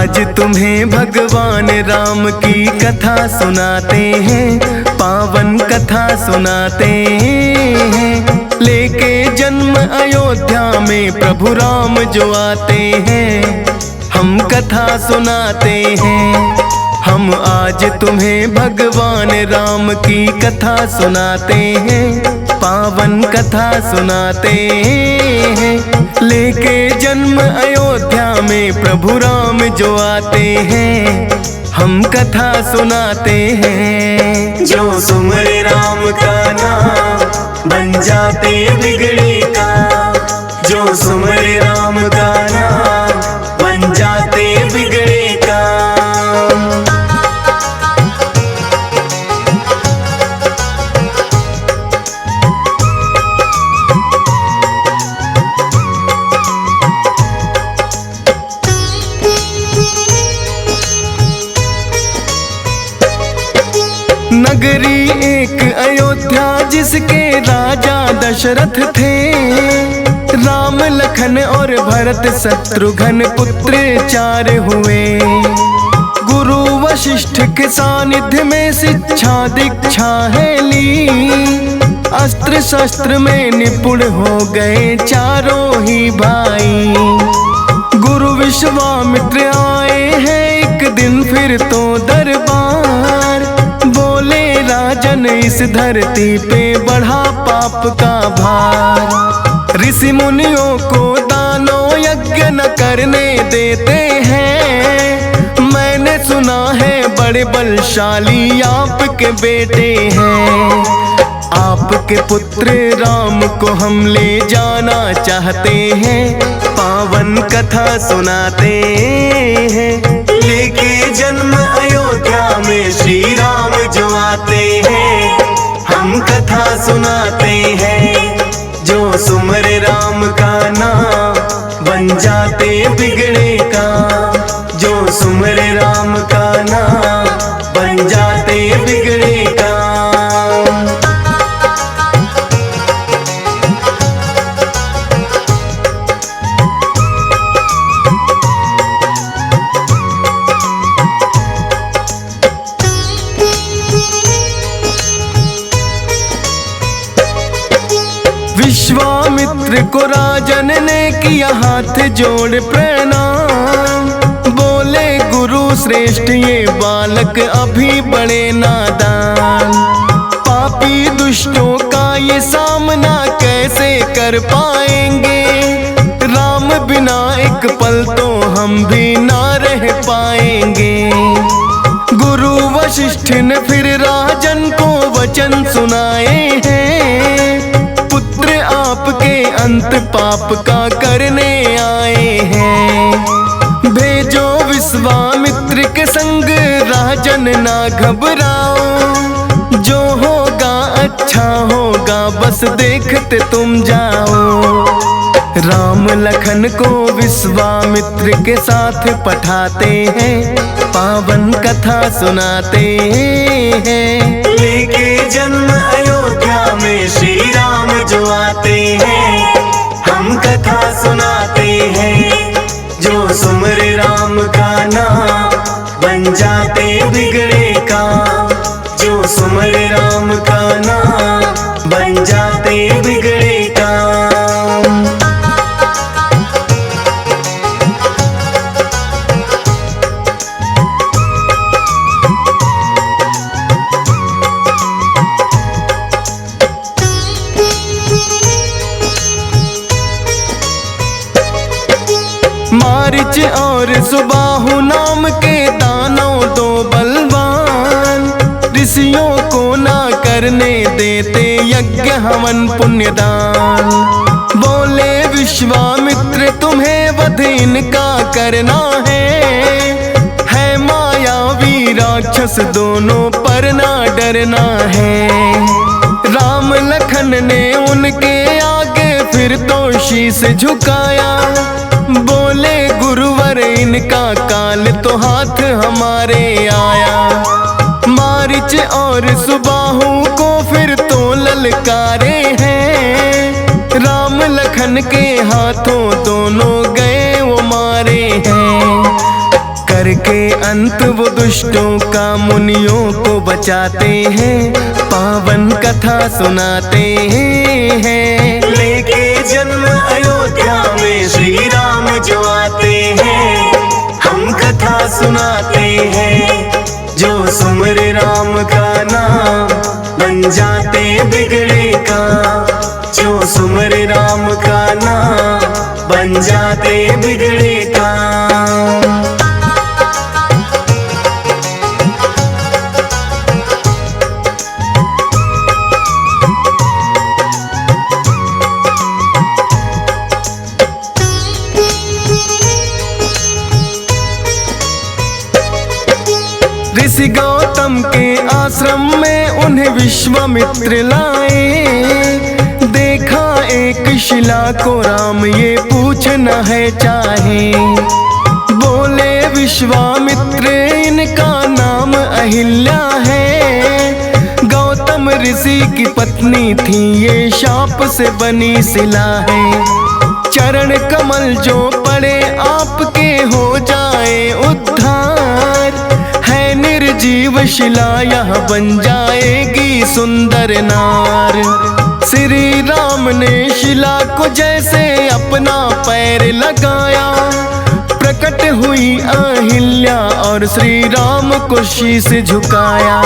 आज तुम्हें भगवान राम की कथा सुनाते हैं, पावन कथा सुनाते हैं। लेके जन्म अयोध्या में प्रभु राम जो आते हैं, हम कथा सुनाते हैं। हम आज तुम्हें भगवान राम की कथा सुनाते हैं, पावन कथा सुनाते हैं। लेके जन्म अयोध्या में प्रभु राम जो आते हैं, हम कथा सुनाते हैं। जो सुमरे राम का नाम बन जाते बिगड़े काम, जो सुमरे राम का नाम बन जाते बिगड़े काम। नगरी एक अयोध्या जिसके राजा दशरथ थे, राम लखन और भरत शत्रुघ्न पुत्र 4 हुए। गुरु वशिष्ठ के सानिध्य में शिक्षा दीक्षा है ली, अस्त्र शस्त्र में निपुण हो गए चारों ही भाई। गुरु विश्वामित्र आए हैं एक दिन फिर तो दरबार, बोले राजन इस धरती पे बढ़ा पाप का भार। ऋषि मुनियों को दानों यज्ञ न करने देते हैं, मैंने सुना है बड़े बलशाली आपके बेटे हैं। आपके पुत्र राम को हम ले जाना चाहते हैं, पावन कथा सुनाते हैं। लेके जन्म अयोध्या में श्री राम जो आते हैं, हम कथा सुनाते हैं। जो सुमरे राम का नाम बन जाते बिगड़े काम, जो सुमरे राम का नाम बन जाते बिगड़े काम। विश्वामित्र को राजन ने किया हाथ जोड़ प्रणाम, बोले गुरु श्रेष्ठ ये बालक अभी बड़े नादान। पापी दुष्टों का ये सामना कैसे कर पाएंगे, राम बिना एक पल तो हम भी ना रह पाएंगे। गुरु वशिष्ठ ने फिर राजन को वचन सुनाए हैं, पुत्र आपके अंत पाप का करने आए हैं। भेजो विश्वामित्र के संग राजन ना घबराओ, जो होगा अच्छा होगा बस देखते तुम जाओ। राम लखन को विश्वामित्र के साथ पठाते हैं, पावन कथा सुनाते हैं। लेके जन्म अयोध्या में श्री राम जो आते हैं, हम कथा सुनाते हैं। जो सुमरे राम का नाम बन जाते बिगड़े काम, जो सुमरे राम का नाम बन जाते बिगड़े काम। मारिच और सुबाहु नाम के दानव 2 बलवान, ऋषियों को ना करने देते यज्ञ हवन पुण्यदान। बोले विश्वामित्र तुम्हें वध इनका करना है मायावी राक्षस दोनों पर ना डरना है। राम लखन ने उनके आगे फिर तो शीश झुकाया, बोले गुरुवर इनका काल तो हाथ हमारे आया। मारिच और सुबाहु को फिर तो ललकारे हैं, राम लखन के हाथों दोनों गए वो मारे हैं। करके अंत वो दुष्टों का मुनियों को बचाते हैं, पावन कथा सुनाते हैं। लेके जन्म अयोध्या में श्री राम जो आते हैं, हम कथा सुनाते हैं। जो सुमर राम का नाम, बन जाते बिगड़े काम। जो सुमर राम का नाम, बन जाते बिगड़े काम। ऋषि गौतम के आश्रम में उन्हें विश्वामित्र लाए। देखा एक शिला को राम ये पूछना है चाहे। बोले विश्वामित्र इनका नाम अहिल्या है। गौतम ऋषि की पत्नी थी, ये शाप से बनी शिला है। चरण कमल जो पड़े आपके हो जाए उद्धार। है निर्जीव शिला यह बन जाएगी सुंदर नार। श्री राम ने शिला को जैसे अपना पैर लगाया, प्रकट हुई अहिल्या और श्री राम को शीश झुकाया।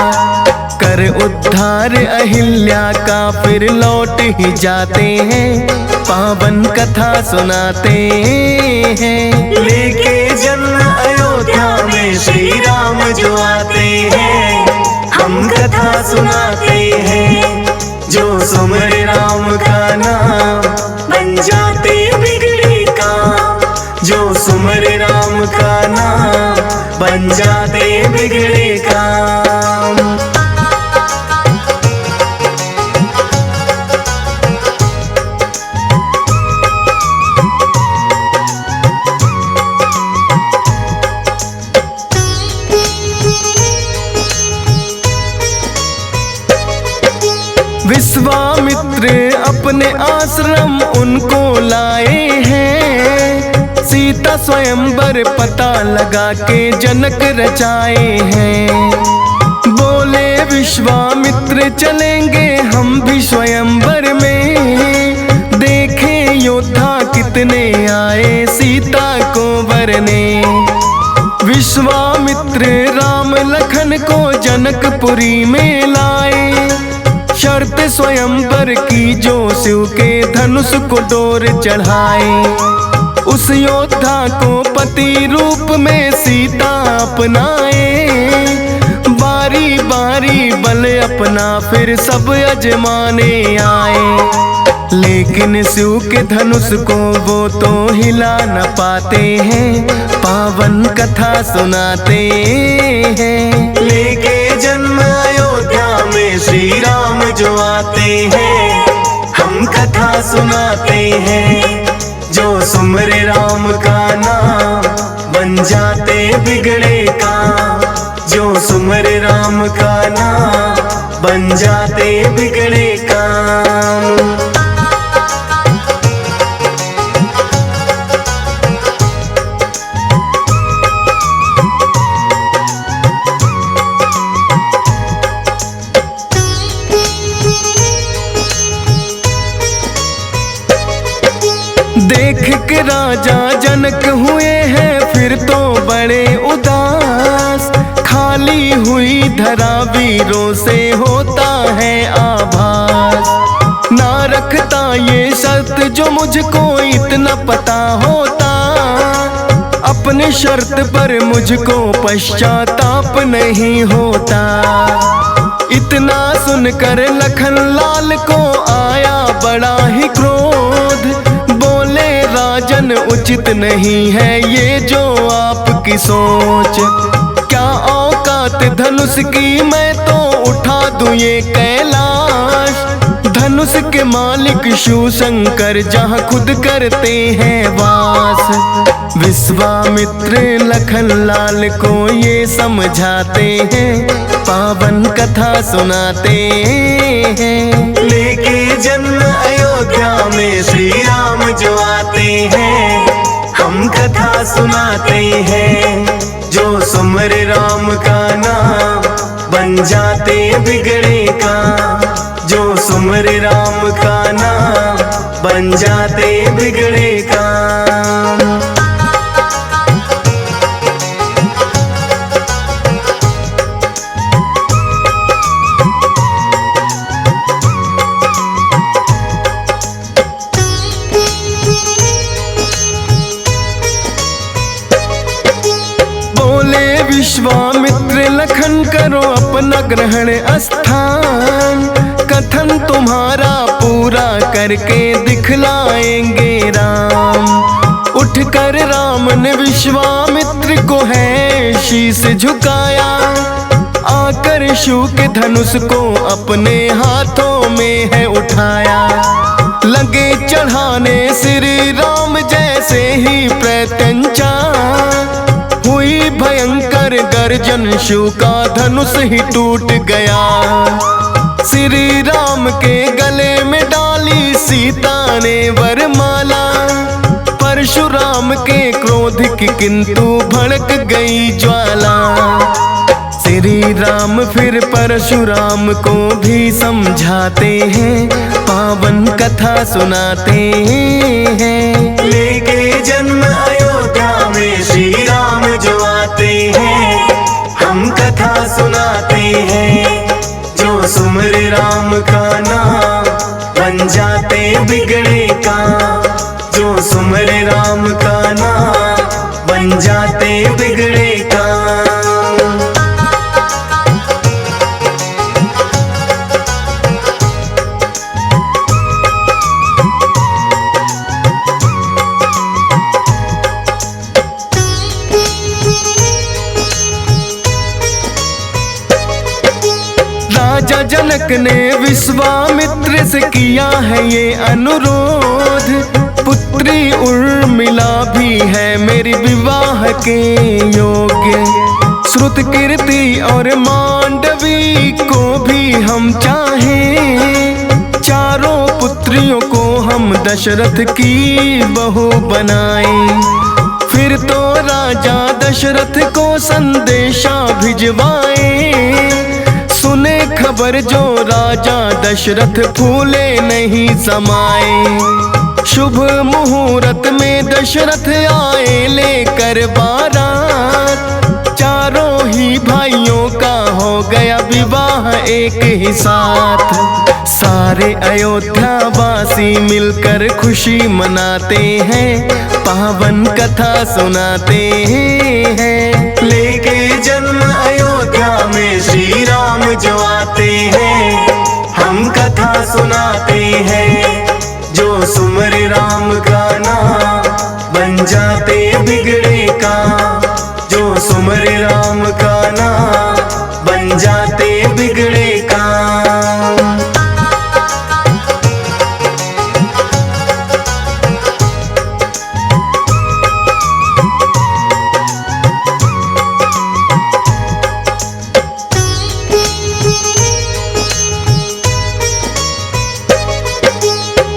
कर उद्धार अहिल्या का फिर लौट ही जाते हैं, पावन कथा सुनाते हैं। लेके जन्म अयोध्या में श्री राम जो आते हैं, हम कथा सुनाते हैं। जो सुमर राम का नाम, बन जाते बिगड़े काम। जो सुमर राम का नाम, बन जाते बिगड़े काम। विश्वामित्र अपने आश्रम उनको लाए हैं। सीता स्वयंवर पता लगा के जनक रचाए हैं। बोले विश्वामित्र चलेंगे हम भी स्वयंवर में। देखें योद्धा कितने आए सीता को वरने। विश्वामित्र राम लखन को जनकपुरी में लाए। शर्त स्वयंवर की जो शिव के धनुष को डोर चढ़ाए। उस योद्धा को पति रूप में सीता अपनाए। बारी बारी बल अपना फिर सब अजमाने आए। लेकिन शिव के धनुष को वो तो हिला न पाते हैं, पावन कथा सुनाते हैं। लेके जन्म अयोध्या में श्री राम जो आते हैं, हम कथा सुनाते हैं। जो सुमर राम का नाम, बन जाते बिगड़े काम। जो सुमर राम का नाम, बन जाते बिगड़े काम। देख के राजा जनक हुए हैं फिर तो बड़े उदास। खाली हुई धरा वीरों से होता है आभास। ना रखता ये शर्त जो मुझको इतना पता होता। अपने शर्त पर मुझको पश्चाताप नहीं होता। इतना सुनकर लखन लाल को आया बड़ा ही क्रोध। बोले राजन उचित नहीं है ये जो आपकी सोच। क्या औकात धनुष की मैं तो उठा दूं ये कैलाश। धनुष के मालिक शिव शंकर जहाँ खुद करते हैं वास। विश्वामित्र लखन लाल को ये समझाते हैं, पावन कथा सुनाते हैं। लेके जन्म अयोध्या में श्री राम जो आते हैं, हम कथा सुनाते हैं। जो बन जाते बिगड़े काम। जो सुमरे राम का नाम बन जाते बिगड़े काम। विश्वामित्र लखन करो अपना ग्रहण स्थान। कथन तुम्हारा पूरा करके दिखलाएंगे राम। उठकर राम ने विश्वामित्र को है शीश झुकाया। आकर शिव के धनुष को अपने हाथों में है उठाया। लगे चढ़ाने श्री राम जैसे ही प्रत्यंचा। हुई भयंकर गर्जन शिव का धनुष ही टूट गया। श्री राम के गले में डाली सीता ने वरमाला। परशुराम के क्रोध की किंतु भड़क गई ज्वाला। श्री राम फिर परशुराम को भी समझाते हैं, पावन कथा सुनाते हैं। लेके जन्म अयोध्या में श्री राम जो आते हैं, हम कथा सुनाते हैं। जो सुमरे राम का नाम बन जाते बिगड़े काम। जो सुमरे राम का नाम बन जाते बिगड़े काम। राजा जनक ने विश्वामित्र से किया है ये अनुरोध। पुत्री उर्मिला भी है मेरी विवाह के योग्य। श्रुत कीर्ति और मांडवी को भी हम चाहें। चारों पुत्रियों को हम दशरथ की बहू बनाएं। फिर तो राजा दशरथ को संदेशा भिजवाएं। सुने खबर जो राजा दशरथ फूले नहीं समाए। शुभ मुहूर्त में दशरथ आए लेकर बारात। चारों ही भाइयों का हो गया विवाह एक ही साथ। सारे अयोध्या वासी मिलकर खुशी मनाते हैं, पावन कथा सुनाते हैं। लेके जन्म अयोध्या में श्री राम जो आते हैं, हम कथा सुनाते हैं। जो सुमरे राम का नाम बन जाते बिगड़े काम। जो सुमरे राम का नाम बन जाते बिगड़े काम।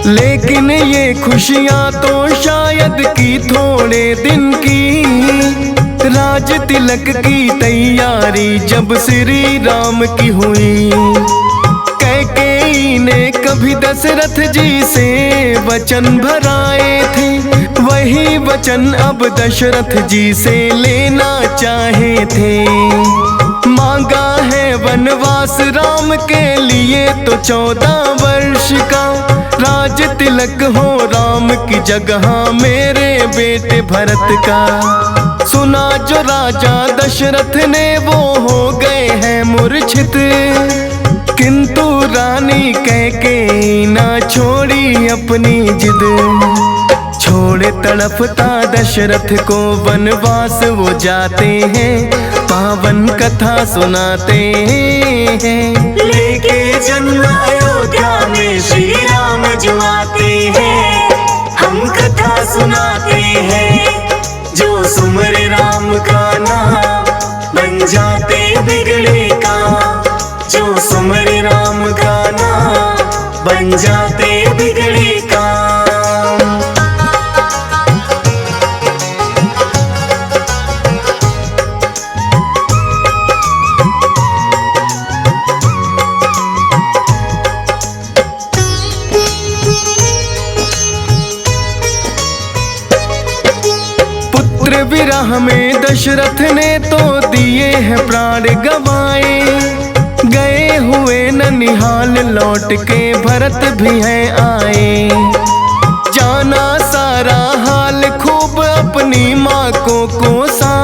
लेकिन ये खुशियाँ तो शायद की थोड़े दिन की। राज तिलक की तैयारी जब श्री राम की हुई। कैकेयी ने कभी दशरथ जी से वचन भराए थे। वही वचन अब दशरथ जी से लेना चाहे थे। मांगा है वनवास राम के लिए तो 14 वर्ष का। राज तिलक हो राम की जगह मेरे बेटे भरत का। सुना जो राजा दशरथ ने वो हो गए हैं मूर्छित। किंतु रानी कैकेयी ना छोड़ी अपनी जिद। छोड़े तड़पता दशरथ को वनवास वो जाते हैं, पावन कथा सुनाते हैं। लेके जन्म अयोध्या में श्री राम जो आते हैं, हम कथा सुनाते हैं। जो सुमरे राम का नाम बन जाते बिगड़े काम। जो सुमरे राम का नाम बन जाते बिगड़े काम। विरह में दशरथ ने तो दिए हैं प्राण गवाए, गए हुए ननिहाल लौट के भरत भी हैं आए। जाना सारा हाल खूब अपनी माँ को कोसा,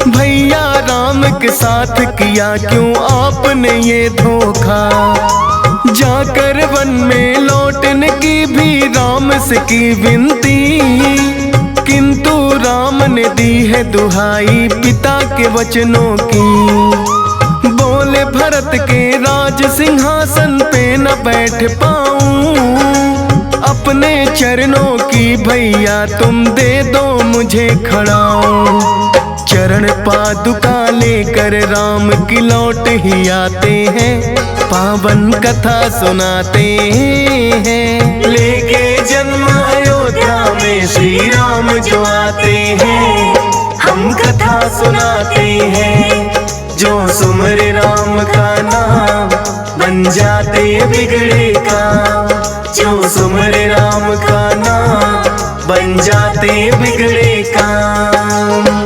भैया राम के साथ किया क्यों आपने ये धोखा। जाकर वन में लौटने की भी राम से की विनती, किंतु राम ने दी है दुहाई पिता के वचनों की। बोले भरत के राज सिंहासन पे न बैठ पाऊं, अपने चरणों की भैया तुम दे दो मुझे खड़ाऊं। चरण पादुका लेकर राम की लौट ही आते हैं, पावन कथा सुनाते हैं। लेके जन्म अयोध्या में श्री राम जो आते हैं, हम कथा सुनाते हैं। जो सुमर राम का नाम बन जाते बिगड़े काम, जो सुमर राम का नाम बन जाते बिगड़े काम।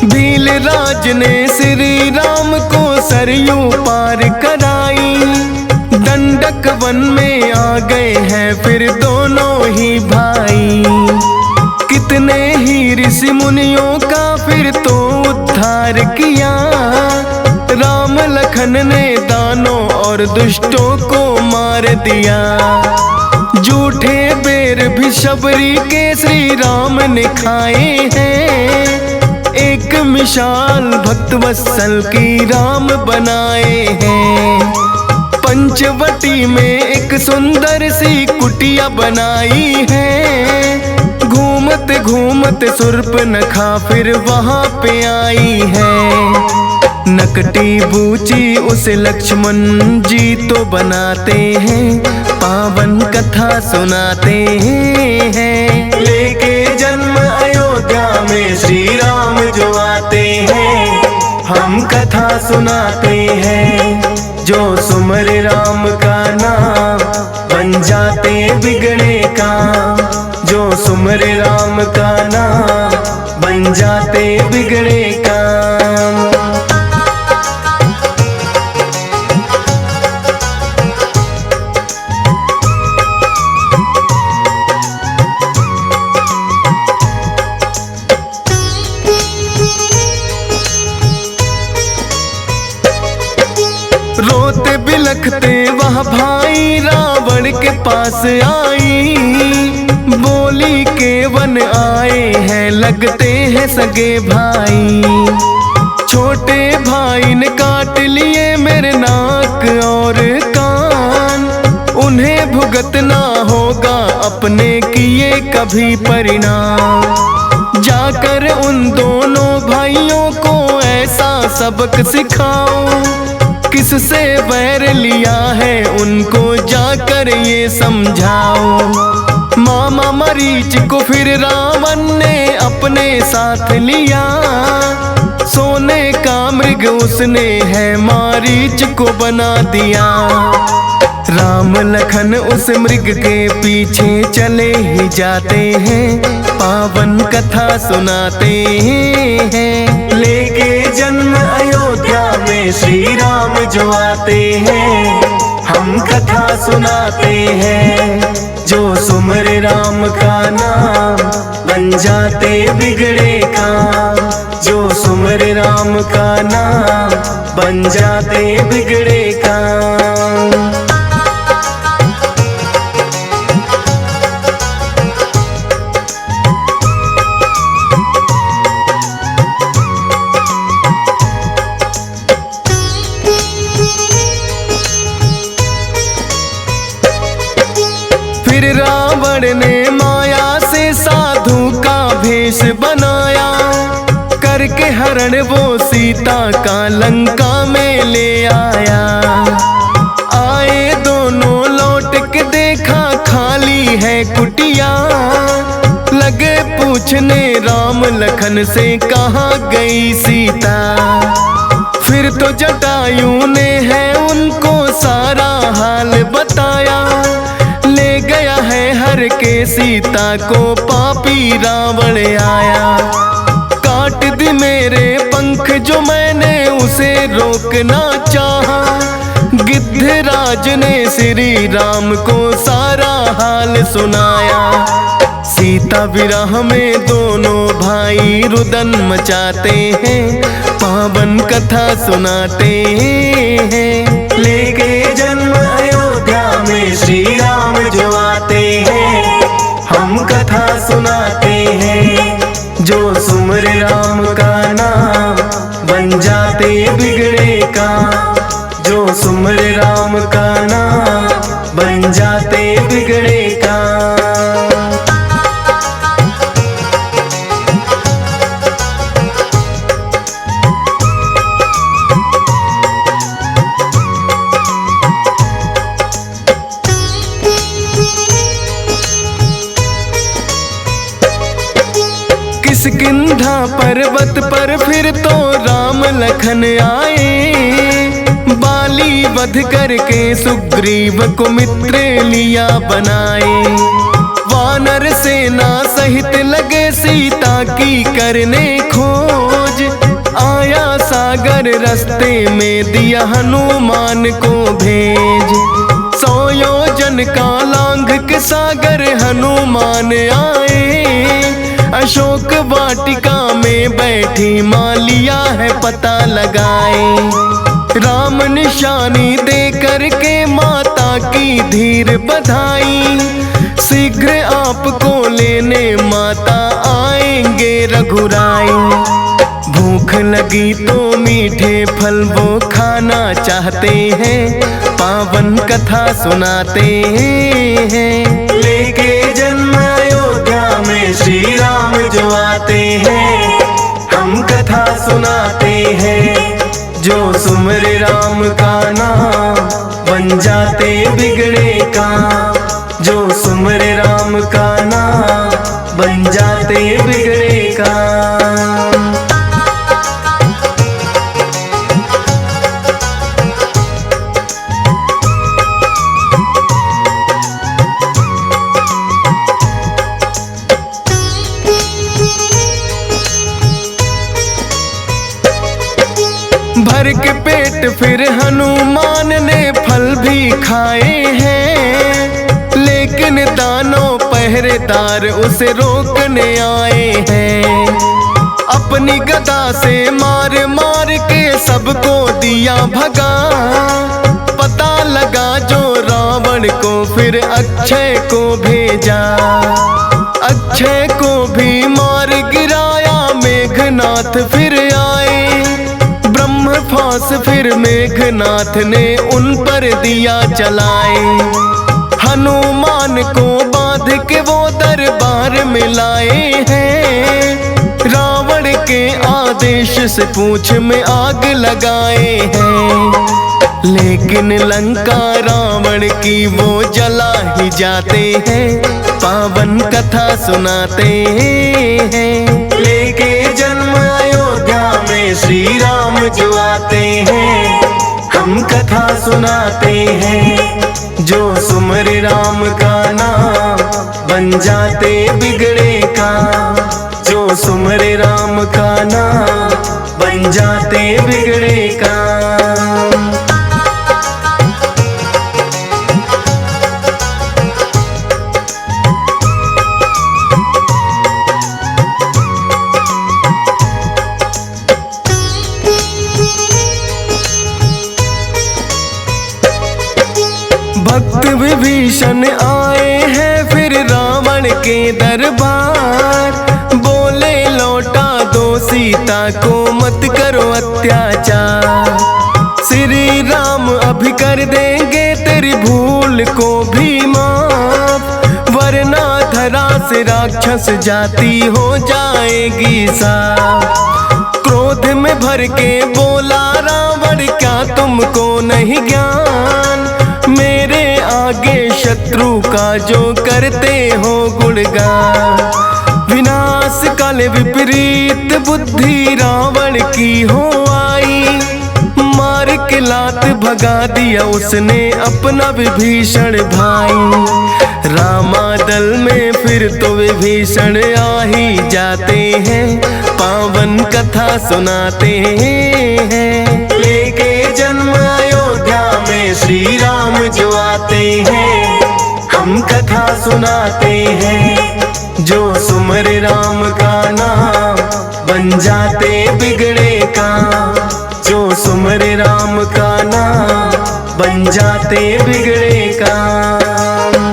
भील राज ने श्री राम को सरयू पार कराई, दंडक वन में आ गए हैं फिर दोनों ही भाई। कितने ही ऋषि मुनियों का फिर तो उद्धार किया, राम लखन ने दानों और दुष्टों को मार दिया। झूठे बेर भी शबरी के श्री राम ने खाए हैं, एक मिसाल भक्त वत्सल की राम बनाए हैं। पंचवटी में एक सुंदर सी कुटिया बनाई है, घूमते घूमते शूर्पणखा फिर वहाँ पे आई है। नकटी बूची उसे लक्ष्मण जी तो बनाते हैं, पावन कथा सुनाते हैं। लेके जन्म अयोध्या में श्री राम जो आते हैं, हम कथा सुनाते हैं। जो सुमर राम का नाम बन जाते बिगड़े काम, जो सुमर राम का नाम बन जाते बिगड़े काम। रोते बिलखते वह भाई रावण के पास आई, बोली के वन आए हैं लगते हैं सगे भाई। छोटे भाई ने काट लिए मेरे नाक और कान, उन्हें भुगतना होगा अपने किए कभी परिणाम। जाकर उन दोनों भाइयों को ऐसा सबक सिखाओ, किससे वैर लिया है उनको जाकर ये समझाओ। मामा मरीच को फिर रावण ने अपने साथ लिया, सोने का मृग उसने है मारीच को बना दिया। राम लखन उस मृग के पीछे चले ही जाते हैं, पावन कथा सुनाते हैं। लेके जन्म अयोध्या में श्री राम जो आते हैं, हम कथा सुनाते हैं। जो सुमर राम का नाम बन जाते बिगड़े काम, जो सुमर राम का नाम बन जाते बिगड़े काम। फिर रावण ने माया से साधु का भेष बनाया, करके हरण वो सीता का लंका में ले आया। आए दोनों लौट के देखा खाली है कुटिया। लगे पूछने राम लखन से कहाँ गई सीता। फिर तो जटायु ने है उनको सारा हाल बताया। ले गया है हर के सीता को पापी रावण आया। काट दी मेरे पंख जो मैंने उसे रोकना चाहा। गिद्धराज ने श्री राम को सारा हाल सुनाया। सीता विरह में दोनों भाई रुदन मचाते हैं। पावन कथा सुनाते हैं। लेके जन्म अयोध्या में श्री राम जो आते हैं। हम कथा सुनाते हैं। जो सुमर राम का नाम बन जाते बिगड़े काम। जो सुमर राम का नाम बन जाते बिगड़े काम। किष्किंधा पर्वत पर फिर तो राम लखन आए। बाली वध करके सुग्रीव को मित्र लिया बनाए। वानर सेना सहित लगे सीता की करने खोज। आया सागर रास्ते में दिया हनुमान को भेज। 100 योजन का लांघ के सागर हनुमान आए। अशोक वाटिका में बैठी मालिया है पता लगाए। राम निशानी दे करके माता की धीर बधाई। शीघ्र आपको लेने माता आएंगे रघुराई। भूख लगी तो मीठे फल वो खाना चाहते हैं। पावन कथा सुनाते हैं। लेके जन्म अयोध्या में श्री राम जो आते हैं। हम कथा सुनाते हैं। जो सुमर राम का नाम बन जाते बिगड़े काम। जो सुमर राम का नाम बन जाते बिगड़े काम। भर के पेट फिर हनुमान ने फल भी खाए हैं। लेकिन दानों पहरेदार उसे रोकने आए हैं। अपनी गदा से मार मार के सबको दिया भगा। पता लगा जो रावण को फिर अक्षय को भेजा। अक्षय को भी मार गिराया। मेघनाथ फिर आए। फांस फिर मेघनाथ ने उन पर दिया चलाए। हनुमान को बांध के वो दरबार में लाए हैं। रावण के आदेश से पूंछ में आग लगाए हैं। लेकिन लंका रावण की वो जला ही जाते हैं। पावन कथा सुनाते हैं। लेके जन्म अयोध्या में श्री राम जो आते हैं। हम कथा सुनाते हैं। जो सुमर राम का नाम बन जाते बिगड़े काम। जो सुमर राम का नाम बन जाते बिगड़े काम। भक्त विभीषण आए हैं फिर रावण के दरबार। बोले लौटा दो सीता को मत करो अत्याचार। श्री राम अभी कर देंगे तेरी भूल को भी माफ। वरना धरा से राक्षस जाति हो जाएगी साफ। क्रोध में भर के बोला रावण क्या तुमको नहीं ज्ञान। मेरे आगे शत्रु का जो करते हो गुणगान। विनाश काल विपरीत बुद्धि रावण की हो आई, मार के लात भगा दिया उसने अपना विभीषण भाई। रामादल में फिर तो विभीषण आ ही जाते हैं, पावन कथा सुनाते हैं। लेके जन्म अयोध्या में श्री राम जो आते हैं, हम कथा सुनाते हैं। जो सुमर राम का नाम बन जाते बिगड़े काम, जो सुमर राम का नाम बन जाते बिगड़े काम।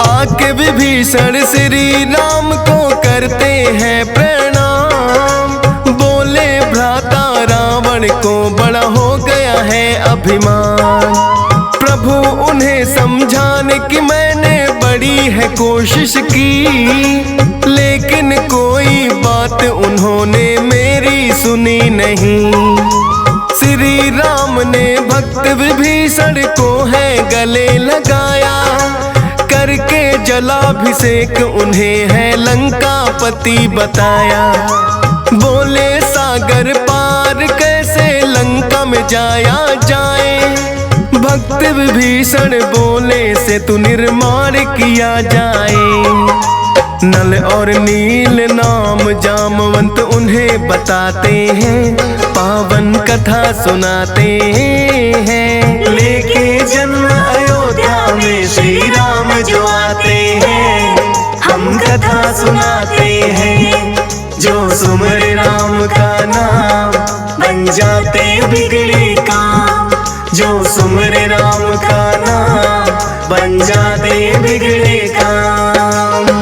आके विभीषण श्री राम को करते हैं प्रणाम, बोले भ्राता रावण को बड़ा हो गया है अभिमान। प्रभु उन्हें समझाने की मैंने बड़ी है कोशिश की, लेकिन कोई बात उन्होंने मेरी सुनी नहीं। श्री राम ने भक्त विभीषण को है गले लगाया, करके जलाभिषेक उन्हें है लंकापति बताया। बोले सागर पार कैसे लंका में जाया जाए, भक्त विभीषण बोले से तू निर्माण किया जाए। नल और नील नाम जामवंत उन्हें बताते हैं, पावन कथा सुनाते हैं। लेके जन्म अयोध्या में श्री राम जो आते हैं, हम कथा सुनाते हैं। जो सुमर राम का नाम बन जाते बिगड़े काम, जो सुमर राम का नाम बन जाते बिगड़े काम।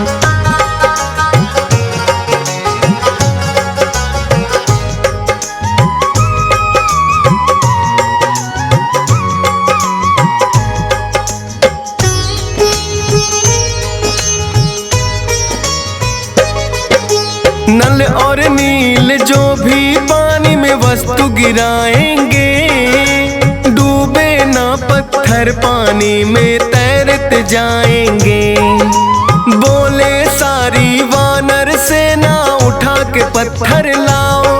नल और नील जो भी पानी में वस्तु गिराएंगे, डूबे ना पत्थर पानी में तैरते जाएंगे। बोले सारी वानर सेना उठा के पत्थर लाओ,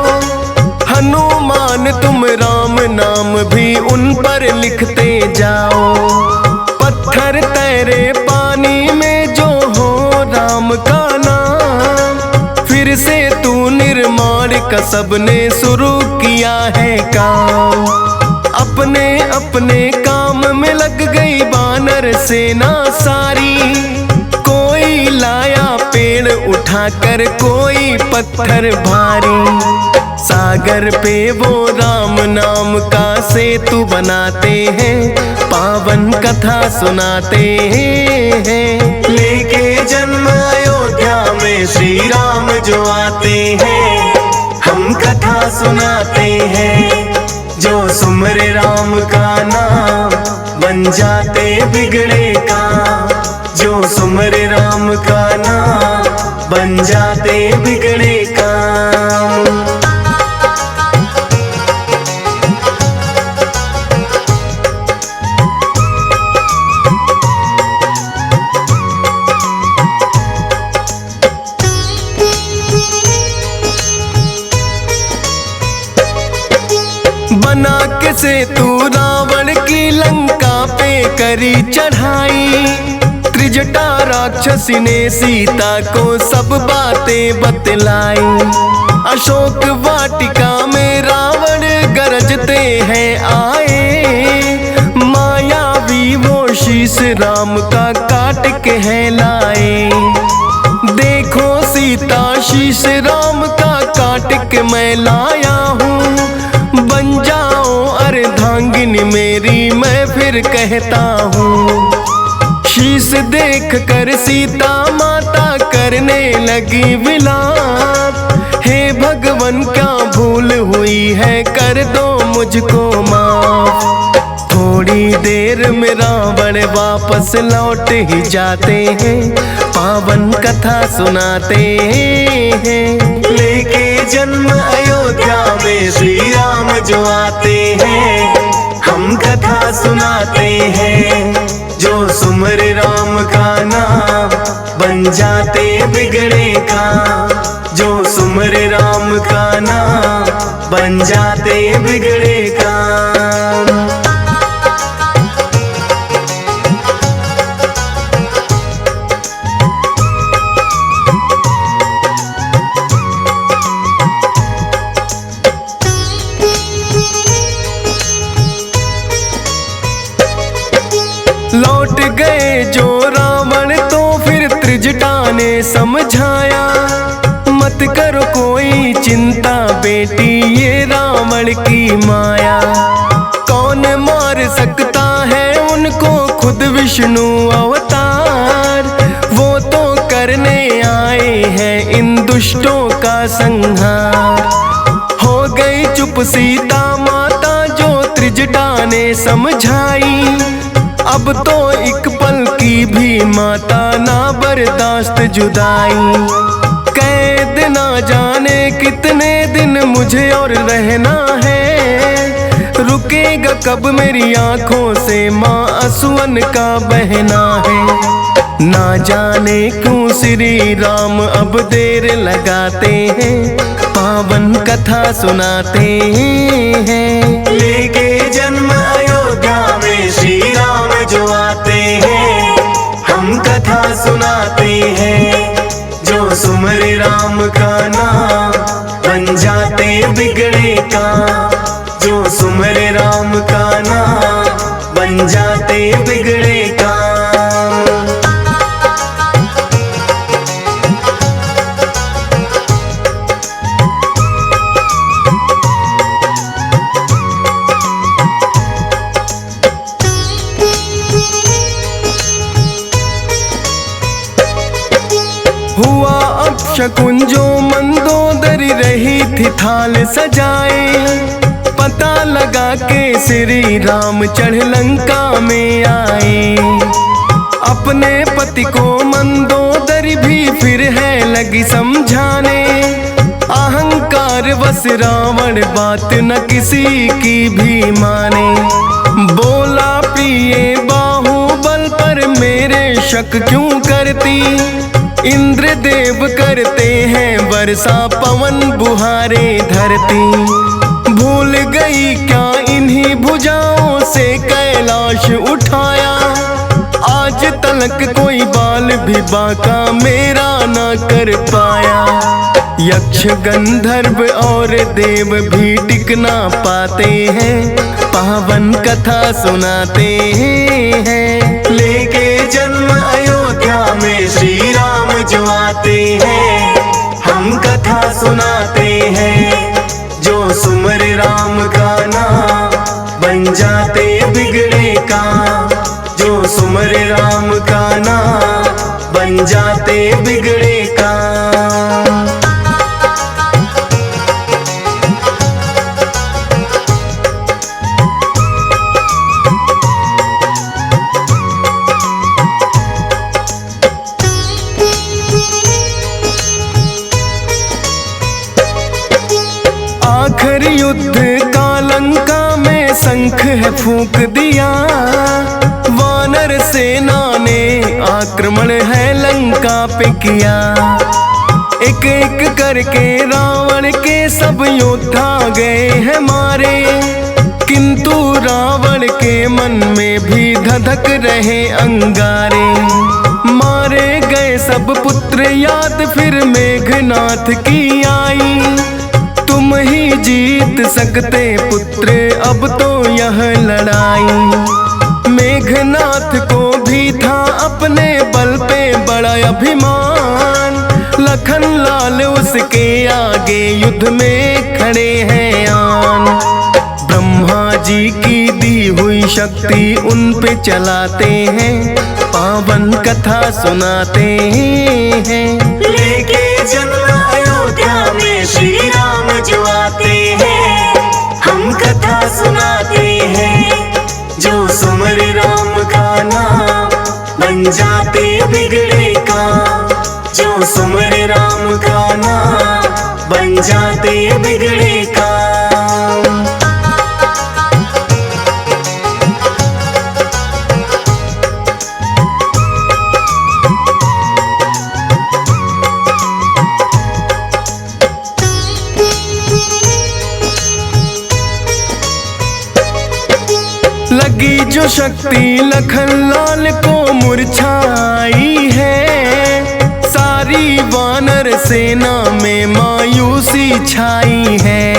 हनुमान तुम राम नाम भी उन पर लिखते जाओ। पत्थर तैरे पानी में जो हो राम का नाम, फिर से तू निर्माण का सबने शुरू किया है काम। अपने अपने काम में लग गई वानर सेना सारी, कोई लाया पेड़ उठाकर कोई पत्थर भारी। सागर पे वो राम नाम का सेतु बनाते हैं, पावन कथा सुनाते हैं। लेके जन्म अयोध्या में श्री राम जो आते हैं, हम कथा सुनाते हैं। जो सुमर राम का नाम बन जाते बिगड़े काम, जो सुमर राम का नाम बन जाते बिगड़े काम। बना के सेतु रावण की लंका पे करी चढ़ाई, त्रिजटा राक्षसी ने सीता को सब बातें बतलाई। अशोक वाटिका में रावण गरजते हैं आए, मायावी वो शीश राम का काट के है लाए। देखो सीता शीश राम का काट के मैं लाया हूँ, बन जाओ अर्धांगिनी मेरी मैं फिर कहता हूँ। शीश देख कर सीता माता करने लगी विलाप, हे भगवन क्या भूल हुई है कर दो मुझको माफ। थोड़ी देर में रावण वापस लौट ही जाते हैं, पावन कथा सुनाते हैं। लेके जन्म अयोध्या में श्री राम जो आते हैं, हम कथा सुनाते हैं। जो सुमर राम का नाम बन जाते बिगड़े काम, जो सुमर राम का नाम बन जाते बिगड़े काम। लौट गए जो रावण तो फिर त्रिजटा ने समझाया, मत करो कोई चिंता बेटी ये रावण की माया। कौन मार सकता है उनको खुद विष्णु अवतार, वो तो करने आए हैं इन दुष्टों का संहार। हो गई चुप सीता माता जो त्रिजटा ने समझाई, अब तो एक पल की भी माता ना बर्दाश्त जुदाई। कैद ना जाने कितने दिन मुझे और रहना है, रुकेगा कब मेरी आंखों से माँ असुअन का बहना है। ना जाने क्यों श्री राम अब देर लगाते हैं, पावन कथा सुनाते हैं। लेके जन्म अयोध्या में श्री राम जो आते हैं, हम कथा सुनाते हैं। जो सुमर राम का नाम बन जाते बिगड़े काम, जो सुमर राम का नाम बन जाते बिगड़े काम। हुआ अपशकुन जो मंदोदरी रही थी थाल सजाए, पता लगा के श्री राम चढ़ लंका में आए। अपने पति को मंदोदरी भी फिर है लगी समझाने, अहंकार वश रावण बात न किसी की भी माने। बोला प्रिय बाहुबल पर मेरे शक क्यों करती, इंद्र देव करते हैं वर्षा पवन बुहारे धरती। भूल गई क्या इन्हीं भुजाओं से कैलाश उठाया, आज तलक कोई बाल भी बाका मेरा ना कर पाया। यक्ष गंधर्व और देव भी टिक ना पाते हैं, पावन कथा सुनाते हैं। लेके जन्म अयोध्या में श्री राम जो आते हैं, हम कथा सुनाते हैं। जो सुमर राम का नाम बन जाते बिगड़े काम, जो सुमर राम का नाम बन जाते बिगड़े काम। आखिरी युद्ध का लंका में शंख है फूंक दिया, वानर सेना ने आक्रमण है लंका पे किया। एक एक करके रावण के सब योद्धा गए हैं मारे, किंतु रावण के मन में भी धधक रहे अंगारे। मारे गए सब पुत्र याद फिर मेघनाथ की आई, तुम ही जीत सकते पुत्र अब तो यह लड़ाई। मेघनाथ को भी था अपने बल पे बड़ा अभिमान, लखन लाल उसके आगे युद्ध में खड़े हैं आन। ब्रह्मा जी की दी हुई शक्ति उन पे चलाते हैं, पावन कथा सुनाते हैं। लेके जन्म अयोध्या में श्री राम जो आते हैं, हम कथा सुनाते हैं। जो जाते बिगड़े काम। जो सुमरे राम का नाम बन जाते बिगड़े काम। लगी जो शक्ति लखन लाल को मुरझाई है, सारी वानर सेना में मायूसी छाई है।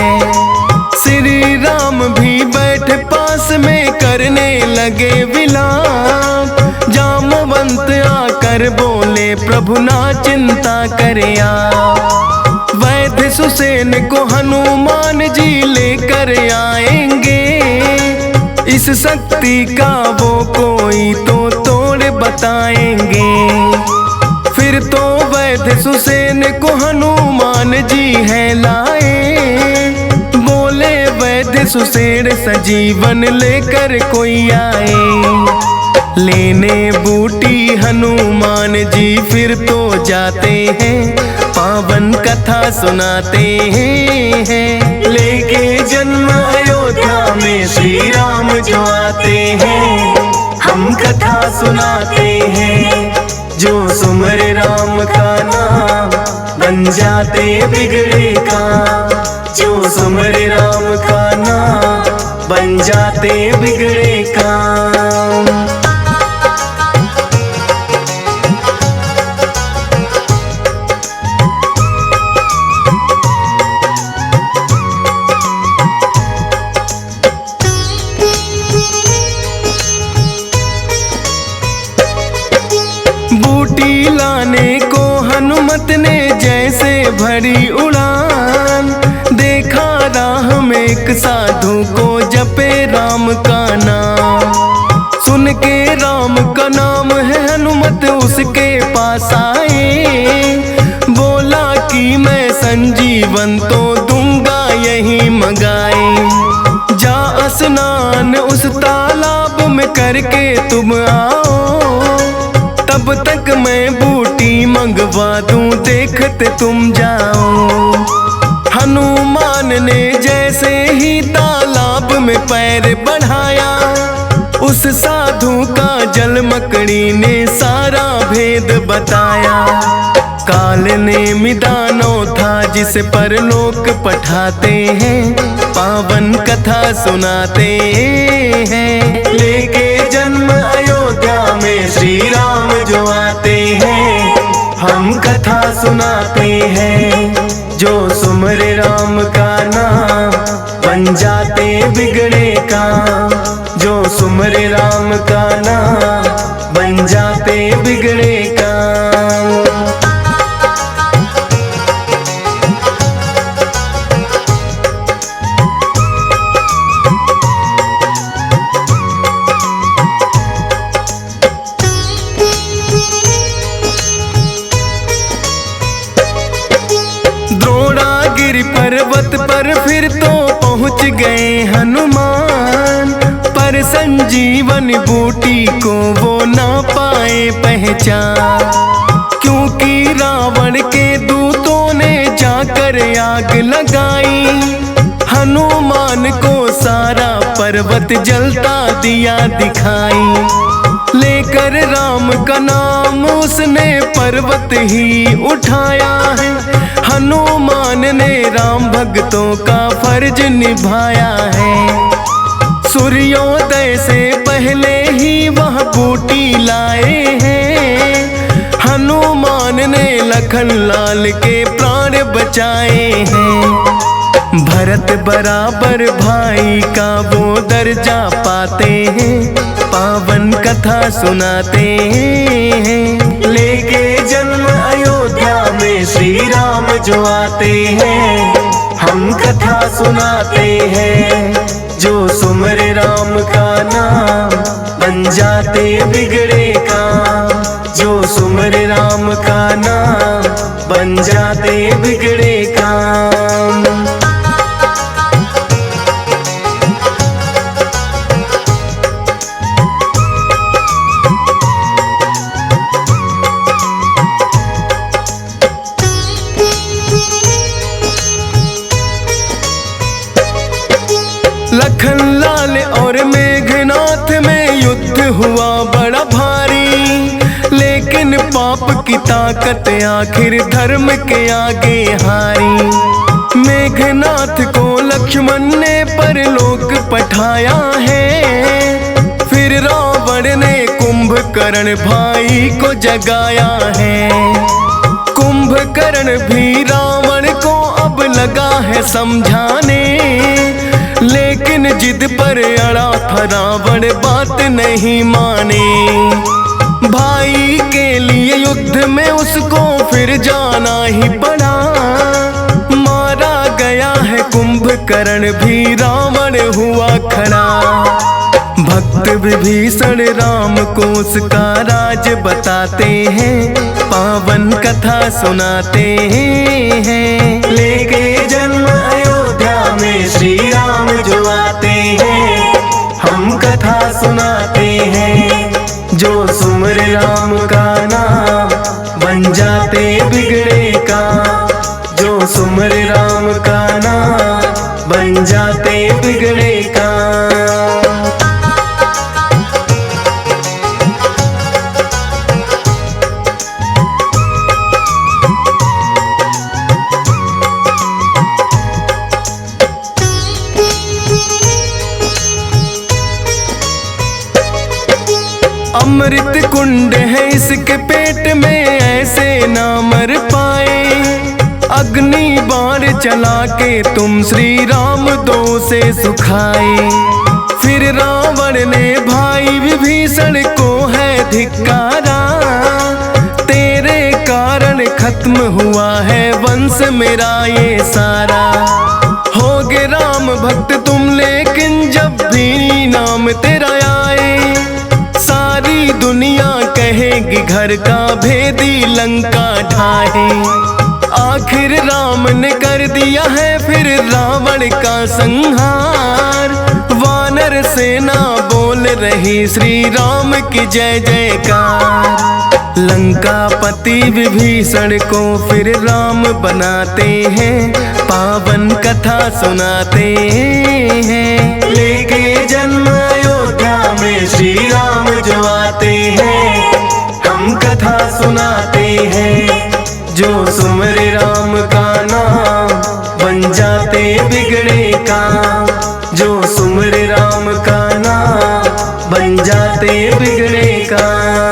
श्री राम भी बैठ पास में करने लगे विलाप। जामवंत आकर बोले प्रभु ना चिंता करे आप। वैद्य सुसेन को हनुमान जी लेकर आएंगे, इस शक्ति का वो कोई तो तोड़ बताएंगे। फिर तो वैद्य सुसेन को हनुमान जी है लाए। बोले वैद्य सुसेन सजीवन लेकर कोई आए। लेने बूटी हनुमान जी फिर तो जाते हैं, पावन कथा सुनाते हैं। लेके जन्म अयोध्या में श्री राम जो आते हैं, हम कथा सुनाते हैं। जो सुमरे राम का नाम बन जाते बिगड़े काम। जो सुमरे राम का नाम बन जाते बिगड़े काम। बूटी लाने को हनुमत ने जैसे भरी उड़ान। देखा राह में एक साधु को जपे राम का नाम। सुन के राम का नाम है हनुमत उसके पास आए। बोला कि मैं संजीवन तो दूंगा यही मंगाए। जा स्नान उस तालाब में करके तुम आओ, तब तक मैं बूटी मंगवा दूं देखते तुम जाओ। हनुमान ने जैसे ही तालाब में पैर बढ़ाया, उस साधु का जल मकड़ी ने सारा भेद बताया। काल ने मिदानो था जिसे परलोक पठाते हैं, पावन कथा सुनाते हैं। लेके जन्म अयोध्या में श्री राम जो आते हैं, हम कथा सुनाते हैं। जो सुमरे राम का नाम बन जाते बिगड़े काम। जो सुमरे राम का नाम बन जाते बिगड़े काम। पर्वत पर फिर तो पहुंच गए हनुमान, पर संजीवन बूटी को वो ना पाए पहचान। क्योंकि रावण के दूतों ने जाकर आग लगाई, हनुमान को सारा पर्वत जलता दिया दिखाई। लेकर राम का नाम उसने पर्वत ही उठाया है। हनुमान ने राम भक्तों का फर्ज निभाया है। सूर्योदय से पहले ही वह बूटी लाए हैं। हनुमान ने लखन लाल के प्राण बचाए हैं। भरत बराबर भाई का वो दर्जा पाते हैं, पावन कथा सुनाते हैं। लेके जन्म अयोध्या में श्री राम जो आते हैं, हम कथा सुनाते हैं। जो सुमरे राम का नाम बन जाते बिगड़े काम। जो सुमरे राम का नाम बन जाते बिगड़े काम। ताकत आखिर धर्म के आगे हारी। मेघनाथ को लक्ष्मण ने परलोक पठाया है, फिर रावण ने कुंभकर्ण भाई को जगाया है। कुंभकर्ण भी रावण को अब लगा है समझाने, लेकिन जिद पर अड़ा था रावण बात नहीं माने। भाई के लिए युद्ध में उसको फिर जाना ही पड़ा, मारा गया है कुंभकर्ण भी रावण हुआ खड़ा। भक्त विभीषण राम को उसका राज बताते हैं, पावन कथा सुनाते हैं। लेके जन्म अयोध्या में श्री राम जो आते हैं, हम कथा सुनाते हैं। जो सुमर राम का नाम बन जाते बिगड़े काम, जो सुमर राम का नाम बन जाते बिगड़े काम। अमृत कुंड है इसके पेट में, ऐसे ना मर पाए। अग्नि बाण चला के तुम श्री राम दो से सुखाए। फिर रावण ने भाई विभीषण को है धिक्कारा, तेरे कारण खत्म हुआ है वंश मेरा ये सारा। होगे राम भक्त तुम लेकिन जब भी नाम तेरा आए, सारी दुनिया कहेगी घर का भेदी लंका ढाए। आखिर राम ने कर दिया है फिर रावण का संहार, वानर सेना बोल रही श्री राम की जय जयकार। लंकापति विभीषण को फिर राम बनाते हैं, पावन कथा सुनाते हैं। लेके जन्म अयोध्या में श्री राम जो आते हैं, हम कथा सुनाते हैं। जो सुमर राम का नाम बन जाते बिगड़े काम, जो सुमर राम का नाम बन जाते बिगड़े काम।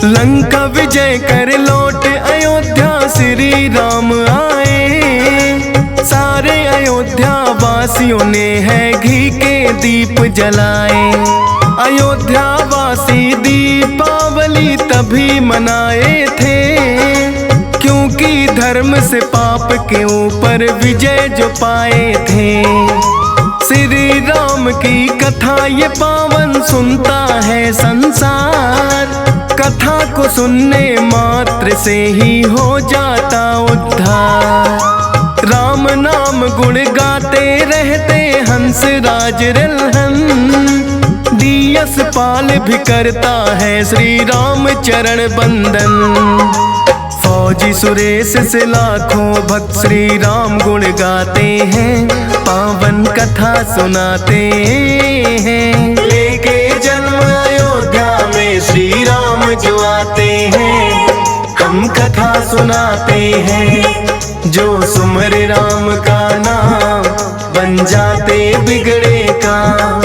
लंका विजय कर लौट अयोध्या श्री राम आए। सारे अयोध्या वासियों ने है घी के दीप जलाए। अयोध्या वासी दीपावली तभी मनाए थे, क्योंकि धर्म से पाप के ऊपर विजय जो पाए थे। श्री राम की कथा ये पावन सुनता है संसार, कथा को सुनने मात्र से ही हो जाता उद्धार। राम नाम गुण गाते रहते हंस राज रिलहन, दियस पाल भी करता है श्री राम चरण बंदन। फौजी सुरेश से लाखों भक्त श्री राम गुण गाते हैं, पावन कथा सुनाते हैं। लेके जन्म अयोध्या में श्री राम जो आते हैं, हम कथा सुनाते हैं। जो सुमर राम का नाम बन जाते बिगड़े काम,